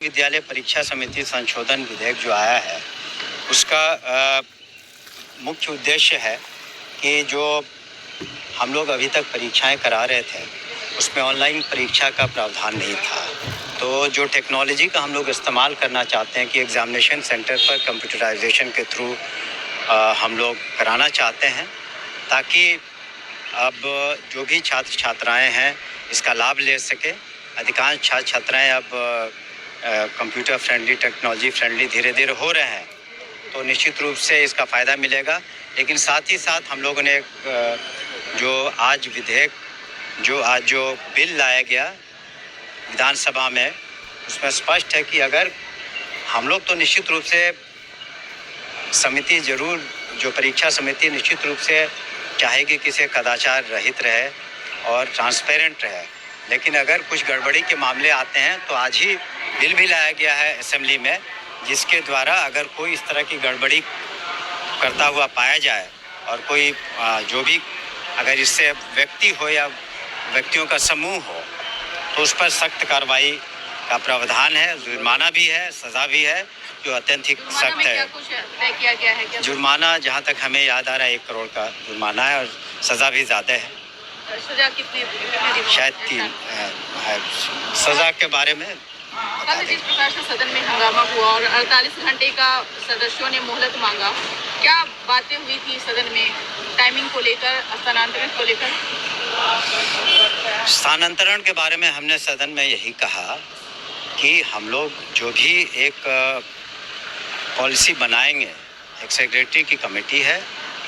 विद्यालय परीक्षा समिति संशोधन विधेयक जो आया है उसका मुख्य उद्देश्य है कि जो हम लोग अभी तक परीक्षाएं करा रहे थे उसमें ऑनलाइन परीक्षा का प्रावधान नहीं था। तो जो टेक्नोलॉजी का हम लोग इस्तेमाल करना चाहते हैं कि एग्ज़ामिनेशन सेंटर पर कंप्यूटराइजेशन के थ्रू हम लोग कराना चाहते हैं, ताकि अब जो भी छात्र छात्राएँ हैं इसका लाभ ले सकें। अधिकांश छात्र छात्राएँ अब कंप्यूटर फ्रेंडली, टेक्नोलॉजी फ्रेंडली धीरे धीरे हो रहे हैं, तो निश्चित रूप से इसका फ़ायदा मिलेगा। लेकिन साथ ही साथ हम लोगों ने जो आज बिल लाया गया विधानसभा में, उसमें स्पष्ट है कि अगर हम लोग तो निश्चित रूप से समिति ज़रूर, जो परीक्षा समिति निश्चित रूप से चाहेगी कि इसे कदाचार रहित रहे और ट्रांसपेरेंट रहे, लेकिन अगर कुछ गड़बड़ी के मामले आते हैं तो आज ही बिल भी लाया गया है असेंबली में, जिसके द्वारा अगर कोई इस तरह की गड़बड़ी करता हुआ पाया जाए और कोई जो भी अगर इससे व्यक्ति हो या व्यक्तियों का समूह हो तो उस पर सख्त कार्रवाई का प्रावधान है। जुर्माना भी है, सज़ा भी है जो अत्यंत ही सख्त है। किया गया है क्या? जुर्माना जहाँ तक हमें याद आ रहा है 1 करोड़ का जुर्माना है और सज़ा भी ज़्यादा है। सजा कितनी शायद 3 है। सज़ा के बारे में कल जिस प्रकार से सदन में हंगामा हुआ और 48 घंटे का सदस्यों ने मोहलत मांगा, क्या बातें हुई थी सदन में टाइमिंग को लेकर, स्थानांतरण को लेकर? स्थानांतरण के बारे में हमने सदन में यही कहा कि हम लोग जो भी एक पॉलिसी बनाएंगे, एक सेक्रेटरी की कमेटी है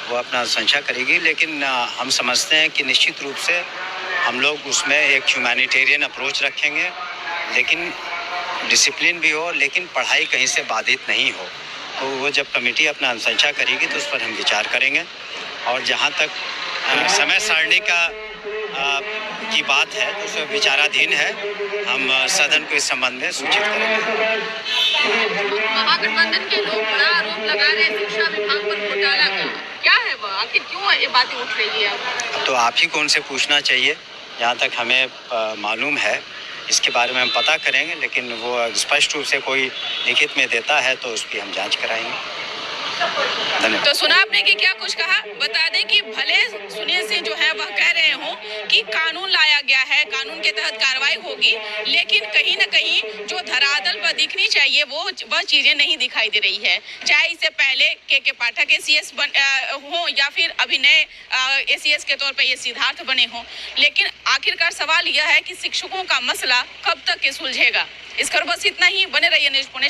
वो अपना संशय करेगी, लेकिन हम समझते हैं कि निश्चित रूप से हम लोग उसमें एक ह्यूमैनिटेरियन अप्रोच रखेंगे, लेकिन डिसिप्लिन भी हो, लेकिन पढ़ाई कहीं से बाधित नहीं हो। तो वो जब कमेटी अपना अनुशंसा करेगी तो उस पर हम विचार करेंगे। और जहाँ तक समय सारणी की बात है तो उसमें विचाराधीन है, हम सदन को इस संबंध में सूचित करेंगे। महागठबंधन के लोग बड़ा आरोप लगा रहे हैं शिक्षा विभाग पर घोटाला का, क्या है वह, आखिर क्यों ये बातें उठ रही है? तो आप ही को उनसे पूछना चाहिए। जहाँ तक हमें मालूम है इसके बारे में हम पता करेंगे, लेकिन वो स्पष्ट रूप से कोई लिखित में देता है तो उसकी हम जांच कराएंगे। धन्यवाद। तो सुना आपने कि क्या कुछ कहा? बता दें कि भले सुनील सिंह जो है वह कह रहे हों कि कानून लाया गया है, कानून के तहत कार्रवाई होगी, लेकिन कहीं न कहीं जो धरातल पर दिखनी चाहिए वह चीजें नहीं दिखाई दे रही है। चाहे इससे पहले के पाठक एसीएस हो या फिर अभी नए एसीएस के तौर पर ये सिद्धार्थ बने हों, लेकिन आखिरकार सवाल यह है कि शिक्षकों का मसला कब तक के सुलझेगा। इस पर बस इतना ही। बने रहिए न्यूज़ पुणे।